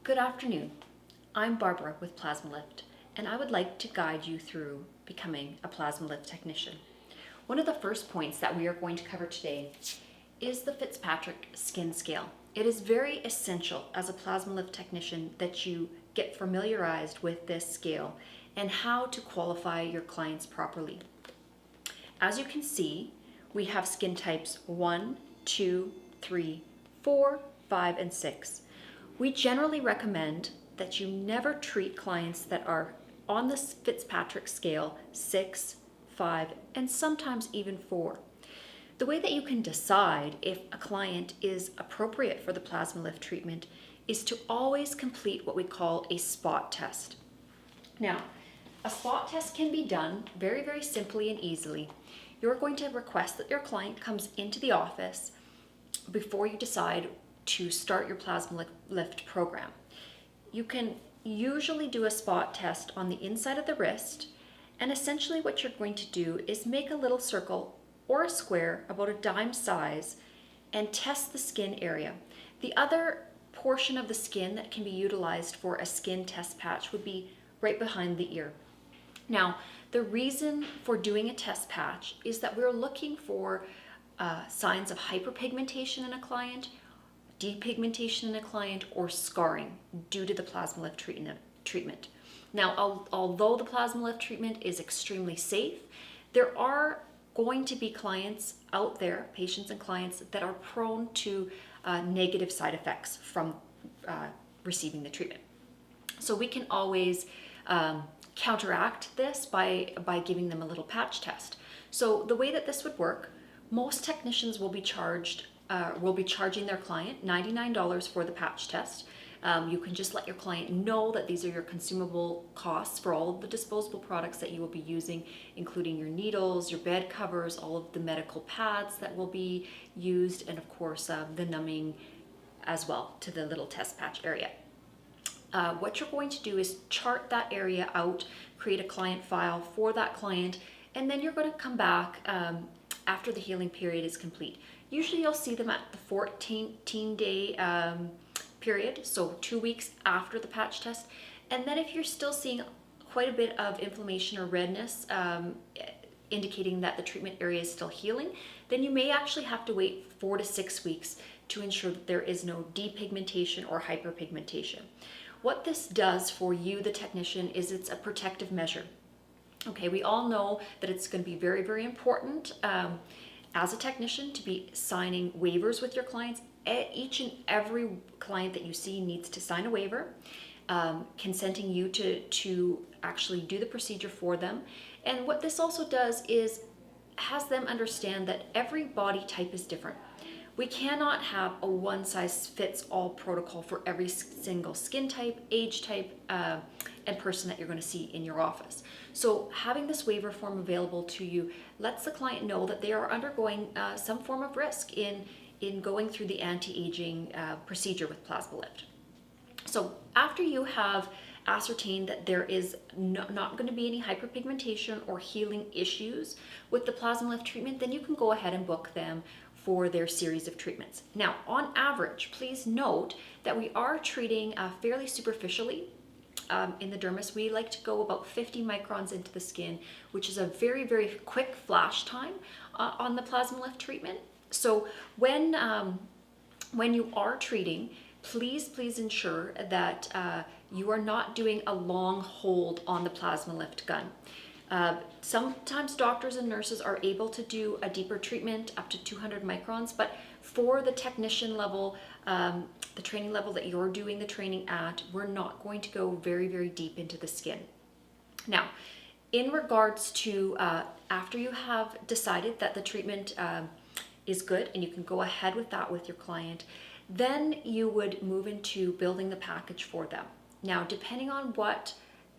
Good afternoon. I'm Barbara with Plasmalift, and I would like to guide you through becoming a Plasmalift technician. One of the first points that we are going to cover today is the Fitzpatrick skin scale. It is very essential as a Plasmalift technician that you get familiarized with this scale and how to qualify your clients properly. As you can see, we have skin types 1, 2, 3, 4, 5, and 6. We generally recommend that you never treat clients that are on the Fitzpatrick scale 6, 5, and sometimes even 4. The way that you can decide if a client is appropriate for the Plasmalift treatment is to always complete what we call a spot test. Now, a spot test can be done very, very simply and easily. You're going to request that your client comes into the office before you decide to start your Plasmalift program. You can usually do a spot test on the inside of the wrist, and essentially what you're going to do is make a little circle or a square about a dime size and test the skin area. The other portion of the skin that can be utilized for a skin test patch would be right behind the ear. Now, the reason for doing a test patch is that we're looking for signs of hyperpigmentation in a client, depigmentation in a client, or scarring due to the Plasmalift treatment. Now, although the Plasmalift treatment is extremely safe, there are going to be clients out there, patients and clients, that are prone to negative side effects from receiving the treatment. So we can always counteract this by giving them a little patch test. So the way that this would work, most technicians will be charging their client $99 for the patch test. You can just let your client know that these are your consumable costs for all of the disposable products that you will be using, including your needles, your bed covers, all of the medical pads that will be used, and of course the numbing as well to the little test patch area. What you're going to do is chart that area out, create a client file for that client, and then you're going to come back after the healing period is complete. Usually you'll see them at the 14-day period, so 2 weeks after the patch test. And then if you're still seeing quite a bit of inflammation or redness, indicating that the treatment area is still healing, then you may actually have to wait 4 to 6 weeks to ensure that there is no depigmentation or hyperpigmentation. What this does for you, the technician, is it's a protective measure. Okay, we all know that it's going to be very, very important as a technician to be signing waivers with your clients. Each and every client that you see needs to sign a waiver, consenting you to actually do the procedure for them. And what this also does is has them understand that every body type is different. We cannot have a one-size-fits-all protocol for every single skin type, age type, and person that you're going to see in your office. So having this waiver form available to you lets the client know that they are undergoing some form of risk in going through the anti-aging procedure with Plasmalift. So after you have ascertained that there is not going to be any hyperpigmentation or healing issues with the Plasmalift treatment, then you can go ahead and book them for their series of treatments. Now, on average, please note that we are treating fairly superficially. In the dermis, we like to go about 50 microns into the skin, which is a very, very quick flash time on the Plasmalift treatment. So when you are treating, please ensure that you are not doing a long hold on the Plasmalift gun. Sometimes doctors and nurses are able to do a deeper treatment up to 200 microns, but for the technician level, the training level that you're doing the training at, we're not going to go very, very deep into the skin. Now, in regards to after you have decided that the treatment is good and you can go ahead with that with your client, then you would move into building the package for them. Now, depending on what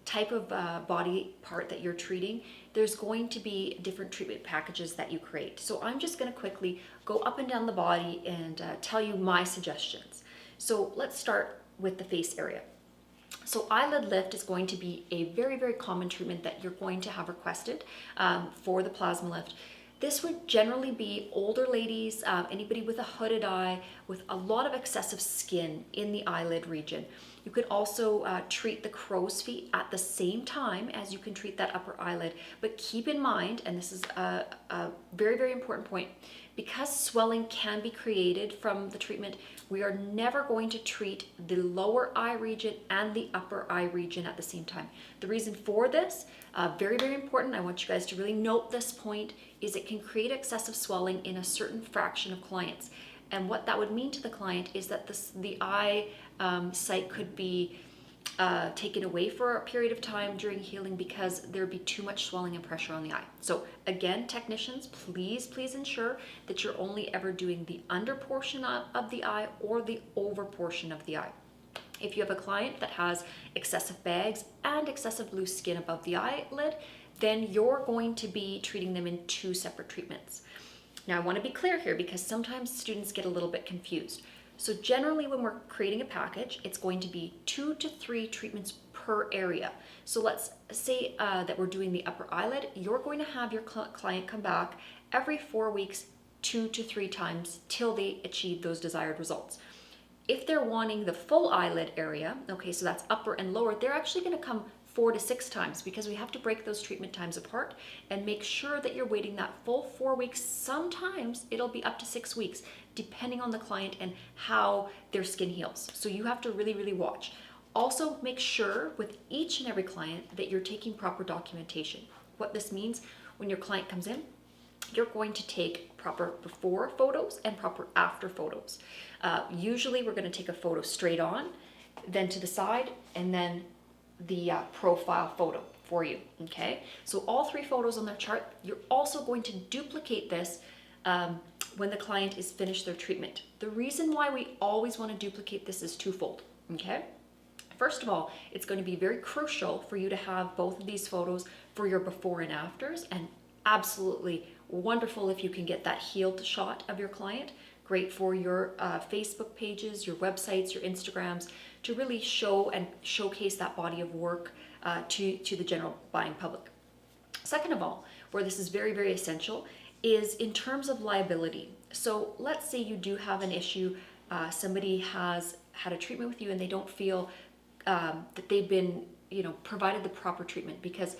type of body part that you're treating, there's going to be different treatment packages that you create. So I'm just going to quickly go up and down the body and tell you my suggestions. So let's start with the face area. So eyelid lift is going to be a very, very common treatment that you're going to have requested for the Plasmalift. This would generally be older ladies, anybody with a hooded eye, with a lot of excessive skin in the eyelid region. You could also treat the crow's feet at the same time as you can treat that upper eyelid. But keep in mind, and this is a very, very important point, because swelling can be created from the treatment, we are never going to treat the lower eye region and the upper eye region at the same time. The reason for this, very, very important, I want you guys to really note this point, is it can create excessive swelling in a certain fraction of clients. And what that would mean to the client is that the eye site could be taken away for a period of time during healing because there'd be too much swelling and pressure on the eye. So again, technicians, please ensure that you're only ever doing the under portion of the eye or the over portion of the eye. If you have a client that has excessive bags and excessive loose skin above the eyelid, then you're going to be treating them in 2 separate treatments. Now I want to be clear here because sometimes students get a little bit confused. So generally when we're creating a package, it's going to be 2 to 3 treatments per area. So let's say that we're doing the upper eyelid. You're going to have your client come back every 4 weeks, 2 to 3 times till they achieve those desired results. If they're wanting the full eyelid area, okay, so that's upper and lower, they're actually going to come 4 to 6 times because we have to break those treatment times apart and make sure that you're waiting that full 4 weeks. Sometimes it'll be up to 6 weeks, depending on the client and how their skin heals. So you have to really, really watch. Also, make sure with each and every client that you're taking proper documentation. What this means, when your client comes in, you're going to take proper before photos and proper after photos. Usually we're going to take a photo straight on, then to the side, and then the profile photo for you, okay? So all 3 photos on their chart. You're also going to duplicate this when the client is finished their treatment. The reason why we always want to duplicate this is twofold, okay? First of all, it's going to be very crucial for you to have both of these photos for your before and afters, and absolutely wonderful if you can get that healed shot of your client. Great for your Facebook pages, your websites, your Instagrams, to really show and showcase that body of work to the general buying public. Second of all, where this is very, very essential, is in terms of liability. So let's say you do have an issue, somebody has had a treatment with you and they don't feel that they've been, provided the proper treatment, because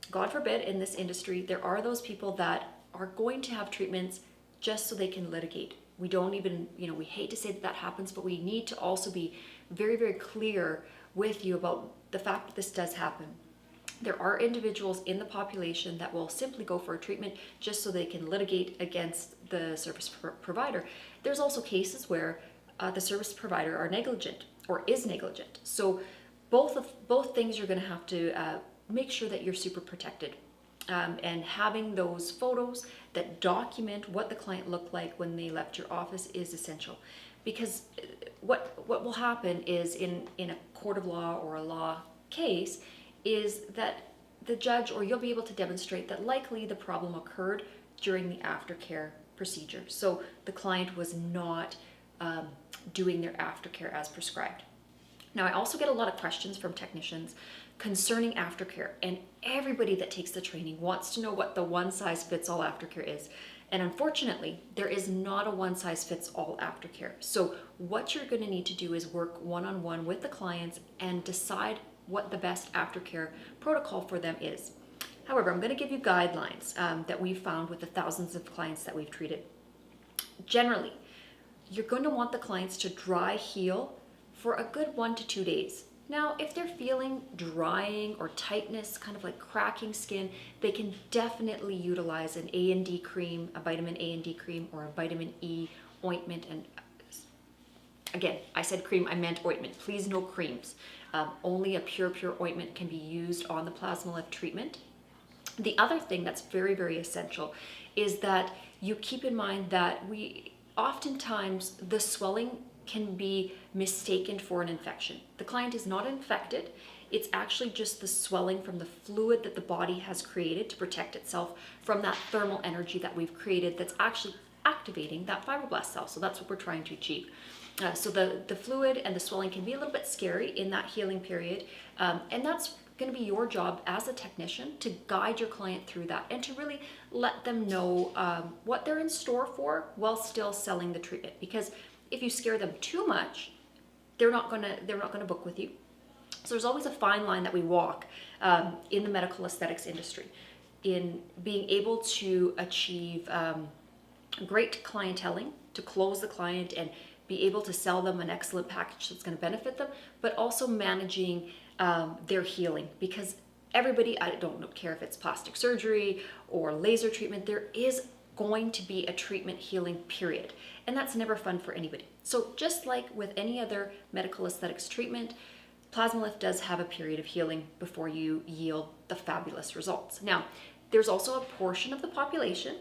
God forbid in this industry, there are those people that are going to have treatments just so they can litigate. We don't even, we hate to say that happens, but we need to also be very, very clear with you about the fact that this does happen. There are individuals in the population that will simply go for a treatment just so they can litigate against the service provider. There's also cases where the service provider are negligent or is negligent. So both things you're going to have to make sure that you're super protected. And having those photos that document what the client looked like when they left your office is essential. Because what will happen is in a court of law or a law case is that the judge, or you'll be able to demonstrate that likely the problem occurred during the aftercare procedure. So the client was not doing their aftercare as prescribed. Now, I also get a lot of questions from technicians concerning aftercare, and everybody that takes the training wants to know what the one-size-fits-all aftercare is. And unfortunately, there is not a one-size-fits-all aftercare. So what you're going to need to do is work one-on-one with the clients and decide what the best aftercare protocol for them is. However, I'm going to give you guidelines that we've found with the thousands of clients that we've treated. Generally, you're going to want the clients to dry heal for a good 1 to 2 days. Now, if they're feeling drying or tightness, kind of like cracking skin, they can definitely utilize an A&D cream, a vitamin A&D cream, or a vitamin E ointment. And again, I said cream, I meant ointment. Please, no creams. Only a pure ointment can be used on the Plasmalift treatment. The other thing that's very, very essential is that you keep in mind that oftentimes the swelling can be mistaken for an infection. The client is not infected. It's actually just the swelling from the fluid that the body has created to protect itself from that thermal energy that we've created that's actually activating that fibroblast cell. So that's what we're trying to achieve. So the fluid and the swelling can be a little bit scary in that healing period. And that's going to be your job as a technician to guide your client through that and to really let them know what they're in store for while still selling the treatment. Because if you scare them too much, they're not gonna book with you. So there's always a fine line that we walk in the medical aesthetics industry in being able to achieve great clienteling, to close the client and be able to sell them an excellent package that's going to benefit them, but also managing their healing. Because everybody, I don't care if it's plastic surgery or laser treatment, there is going to be a treatment healing period, and that's never fun for anybody. So just like with any other medical aesthetics treatment, Plasmalift does have a period of healing before you yield the fabulous results. Now, there's also a portion of the population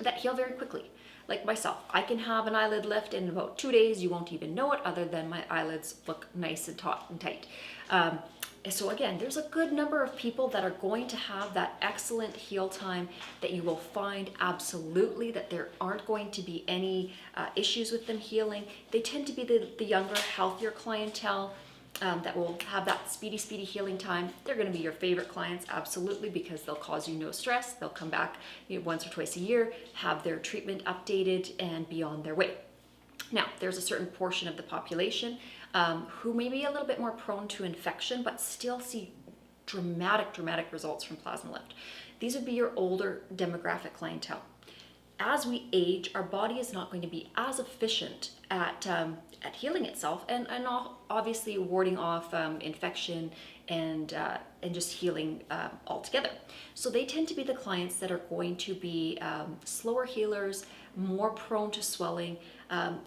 that heal very quickly. Like myself, I can have an eyelid lift in about 2 days. You won't even know it, other than my eyelids look nice and taut and tight. So again, there's a good number of people that are going to have that excellent heal time, that you will find absolutely that there aren't going to be any issues with them healing. They tend to be the younger, healthier clientele that will have that speedy healing time. They're going to be your favorite clients, absolutely, because they'll cause you no stress. They'll come back once or twice a year, have their treatment updated, and be on their way. Now, there's a certain portion of the population who may be a little bit more prone to infection, but still see dramatic results from Plasmalift. These would be your older demographic clientele. As we age, our body is not going to be as efficient at healing itself, and obviously warding off infection and just healing altogether. So they tend to be the clients that are going to be slower healers, more prone to swelling.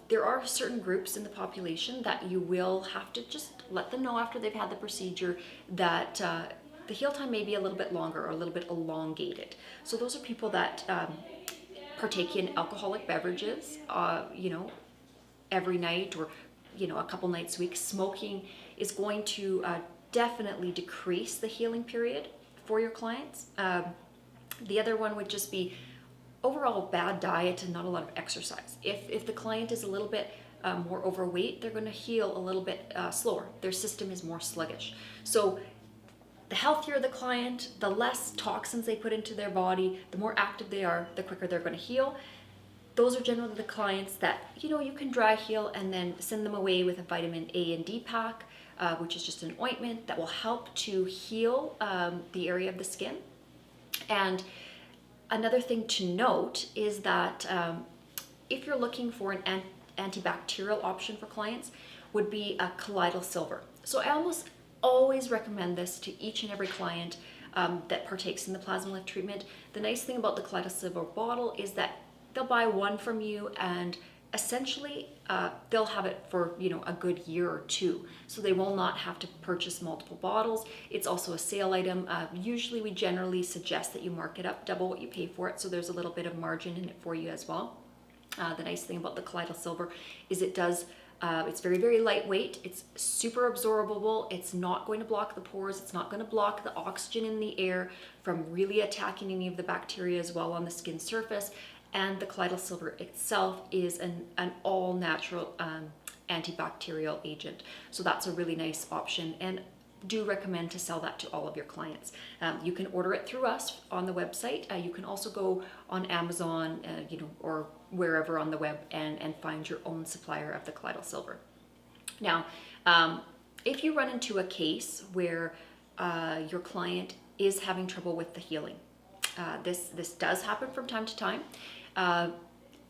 There are certain groups in the population that you will have to just let them know after they've had the procedure that the heal time may be a little bit longer or a little bit elongated. So those are people that partake in alcoholic beverages, every night, or a couple nights a week. Smoking is going to definitely decrease the healing period for your clients. The other one would just be overall bad diet and not a lot of exercise. If the client is a little bit more overweight, they're going to heal a little bit slower. Their system is more sluggish. So the healthier the client, the less toxins they put into their body, the more active they are, the quicker they're going to heal. Those are generally the clients that, you can dry heal and then send them away with a vitamin A and D pack, which is just an ointment that will help to heal the area of the skin. And another thing to note is that if you're looking for an antibacterial option for clients, would be a colloidal silver. So I almost always recommend this to each and every client that partakes in the Plasmalift treatment. The nice thing about the colloidal silver bottle is that they'll buy one from you, and essentially they'll have it for a good year or two. So they will not have to purchase multiple bottles. It's also a sale item. Usually we generally suggest that you mark it up, double what you pay for it, so there's a little bit of margin in it for you as well. The nice thing about the colloidal silver is it's very lightweight. It's super absorbable. It's not going to block the pores. It's not going to block the oxygen in the air from really attacking any of the bacteria as well on the skin surface. And the colloidal silver itself is an all-natural antibacterial agent. So that's a really nice option, and do recommend to sell that to all of your clients. You can order it through us on the website. You can also go on Amazon, or wherever on the web and find your own supplier of the colloidal silver. Now, if you run into a case where your client is having trouble with the healing, this does happen from time to time.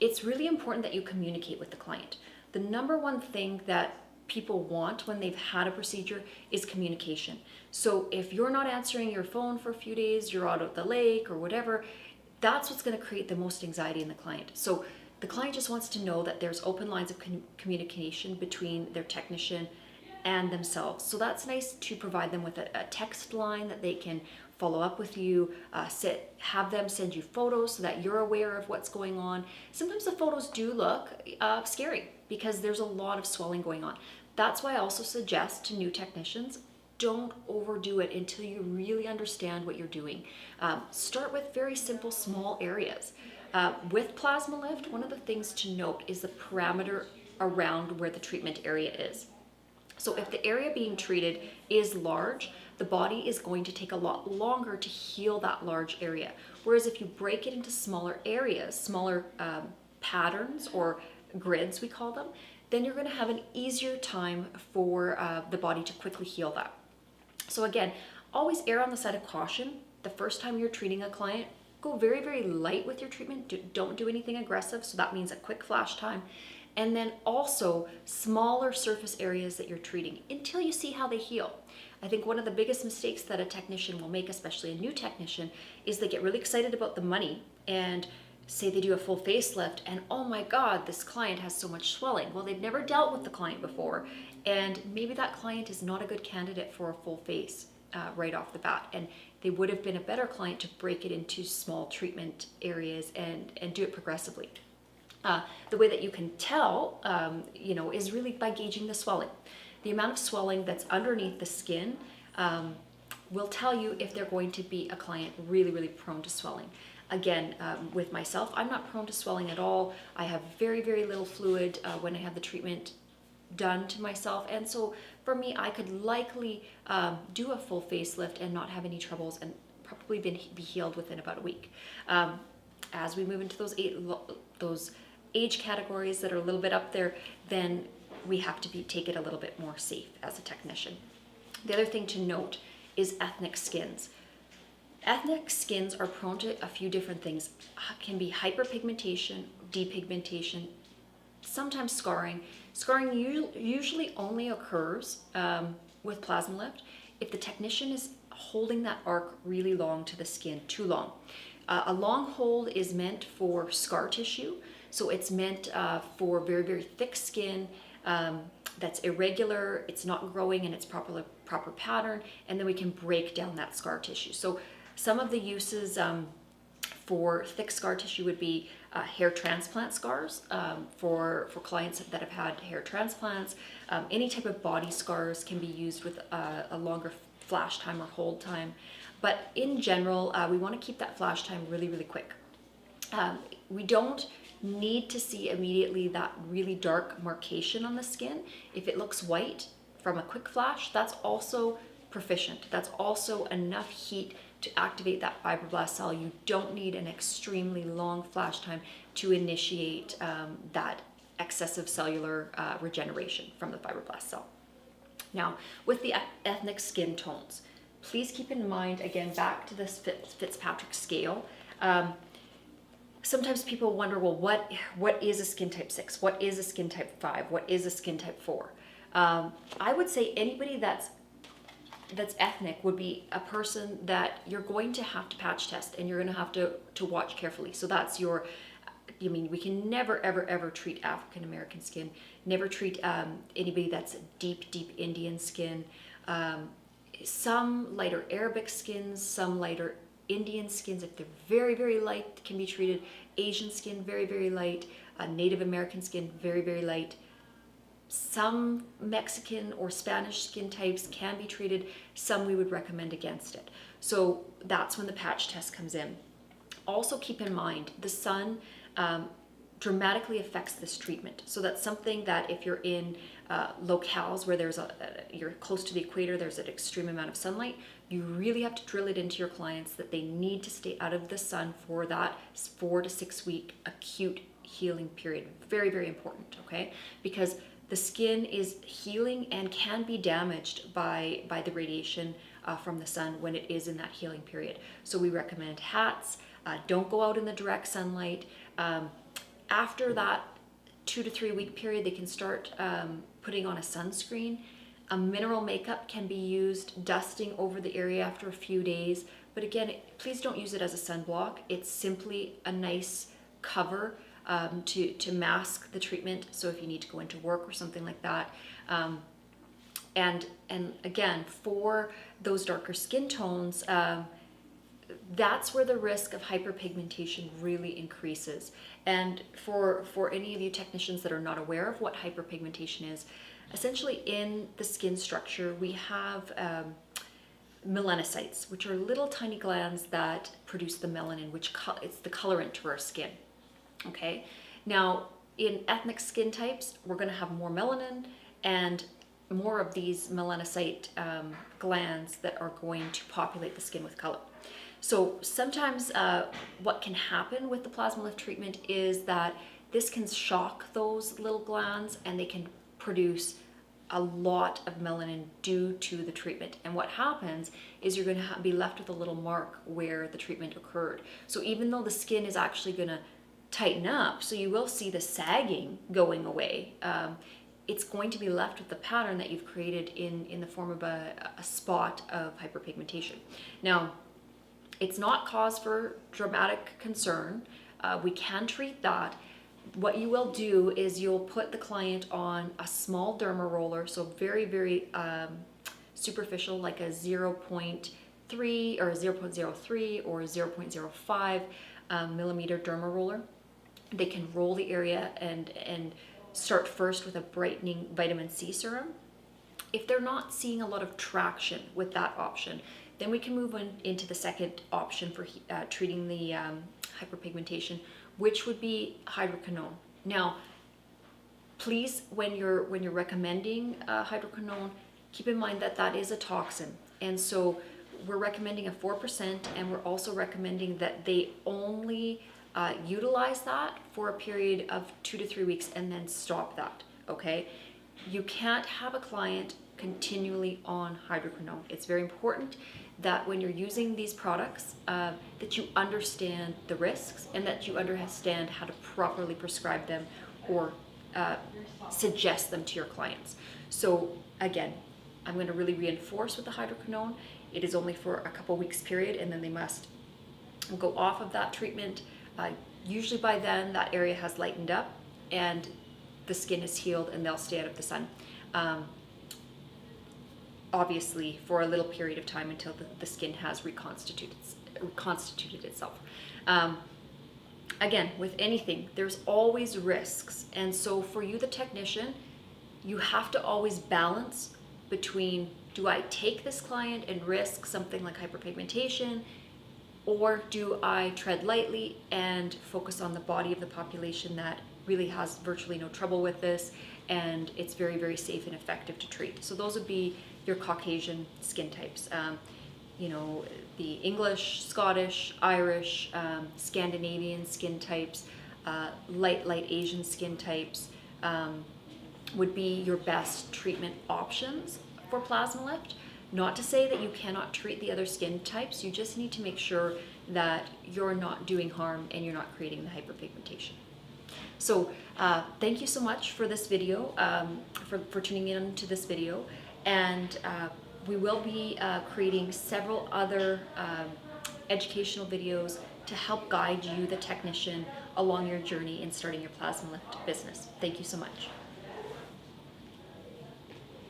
It's really important that you communicate with the client. The number one thing that people want when they've had a procedure is communication. So if you're not answering your phone for a few days, you're out at the lake or whatever, that's what's going to create the most anxiety in the client. So the client just wants to know that there's open lines of communication between their technician and themselves. So that's nice to provide them with a text line that they can follow up with you, have them send you photos so that you're aware of what's going on. Sometimes the photos do look scary because there's a lot of swelling going on. That's why I also suggest to new technicians, don't overdo it until you really understand what you're doing. Start with very simple, small areas. With Plasmalift, one of the things to note is the parameter around where the treatment area is. So if the area being treated is large, the body is going to take a lot longer to heal that large area. Whereas if you break it into smaller areas, smaller patterns or grids, we call them, then you're going to have an easier time for the body to quickly heal that. So again, always err on the side of caution. The first time you're treating a client, go very, very light with your treatment. Don't do anything aggressive. So that means a quick flash time. And then also smaller surface areas that you're treating until you see how they heal. I think one of the biggest mistakes that a technician will make, especially a new technician, is they get really excited about the money and say they do a full facelift and, oh my God, this client has so much swelling. Well, they've never dealt with the client before, and maybe that client is not a good candidate for a full face right off the bat. And they would have been a better client to break it into small treatment areas and do it progressively. The way that you can tell, is really by gauging the swelling. The amount of swelling that's underneath the skin will tell you if they're going to be a client really, really prone to swelling. Again, with myself, I'm not prone to swelling at all. I have very, very little fluid when I have the treatment done to myself. And so for me, I could likely do a full facelift and not have any troubles and probably be healed within about a week. As we move into those age categories that are a little bit up there, then we have to take it a little bit more safe as a technician. The other thing to note is ethnic skins. Ethnic skins are prone to a few different things. Can be hyperpigmentation, depigmentation, sometimes scarring. Scarring usually only occurs with Plasmalift if the technician is holding that arc really long to the skin, too long. A long hold is meant for scar tissue, so it's meant for very, very thick skin that's irregular, it's not growing in its proper pattern, and then we can break down that scar tissue. So some of the uses for thick scar tissue would be hair transplant scars for clients that have had hair transplants. Any type of body scars can be used with a longer flash time or hold time. But in general, we want to keep that flash time really, really quick. We don't need to see immediately that really dark marcation on the skin. If it looks white from a quick flash, that's also proficient. That's also enough heat to activate that fibroblast cell. You don't need an extremely long flash time to initiate that excessive cellular regeneration from the fibroblast cell. Now, with the ethnic skin tones, please keep in mind, again, back to this Fitzpatrick scale. Sometimes people wonder, well, what is a skin type 6? What is a skin type 5? What is a skin type 4? I would say anybody that's ethnic would be a person that you're going to have to patch test and you're going to have to watch carefully. So that's we can never, ever, ever treat African American skin, never treat anybody that's deep, deep Indian skin, some lighter Arabic skins, some lighter Indian skins, if they're very, very light, can be treated. Asian skin, very, very light. Native American skin, very, very light. Some Mexican or Spanish skin types can be treated. Some we would recommend against it. So that's when the patch test comes in. Also keep in mind, the sun dramatically affects this treatment. So that's something that if you're in locales where you're close to the equator, there's an extreme amount of sunlight, you really have to drill it into your clients that they need to stay out of the sun for that 4 to 6 week acute healing period. Very, very important, okay? Because the skin is healing and can be damaged by the radiation from the sun when it is in that healing period. So we recommend hats. Don't go out in the direct sunlight. After that 2 to 3 week period, they can start putting on a sunscreen. A mineral makeup can be used, dusting over the area after a few days. But again, please don't use it as a sunblock. It's simply a nice cover to mask the treatment. So if you need to go into work or something like that. And again, for those darker skin tones, that's where the risk of hyperpigmentation really increases. And for any of you technicians that are not aware of what hyperpigmentation is, essentially in the skin structure, we have melanocytes, which are little tiny glands that produce the melanin, which it's the colorant to our skin. Okay, now in ethnic skin types, we're going to have more melanin, and more of these melanocyte glands that are going to populate the skin with color. So sometimes what can happen with the Plasmalift treatment is that this can shock those little glands and they can produce a lot of melanin due to the treatment. And what happens is you're going to be left with a little mark where the treatment occurred. So even though the skin is actually going to tighten up, so you will see the sagging going away, it's going to be left with the pattern that you've created in the form of a spot of hyperpigmentation. Now, it's not cause for dramatic concern. We can treat that. What you will do is you'll put the client on a small derma roller, so very, very superficial, like a 0.3 or 0.03 or 0.05 millimeter derma roller. They can roll the area and start first with a brightening vitamin C serum. If they're not seeing a lot of traction with that option, then we can move on into the second option for treating the hyperpigmentation, which would be hydroquinone. Now, please, when you're recommending hydroquinone, keep in mind that that is a toxin, and so we're recommending a 4%, and we're also recommending that they only utilize that for a period of 2 to 3 weeks and then stop that. Okay, you can't have a client continually on hydroquinone. It's very important that when you're using these products, that you understand the risks and that you understand how to properly prescribe them or suggest them to your clients. So again, I'm going to really reinforce with the hydroquinone. It is only for a couple weeks period, and then they must go off of that treatment. Usually by then that area has lightened up and the skin is healed, and they'll stay out of the sun. Obviously for a little period of time until the skin has reconstituted itself. Again, with anything, there's always risks. And so for you, the technician, you have to always balance between, do I take this client and risk something like hyperpigmentation, or do I tread lightly and focus on the body of the population that really has virtually no trouble with this, and it's very, very safe and effective to treat. So those would be your Caucasian skin types. You know, the English, Scottish, Irish, Scandinavian skin types, light Asian skin types would be your best treatment options for Plasmalift. Not to say that you cannot treat the other skin types, you just need to make sure that you're not doing harm and you're not creating the hyperpigmentation. So thank you so much for this video, for tuning in to this video, and we will be creating several other educational videos to help guide you, the technician, along your journey in starting your Plasmalift business. Thank you so much.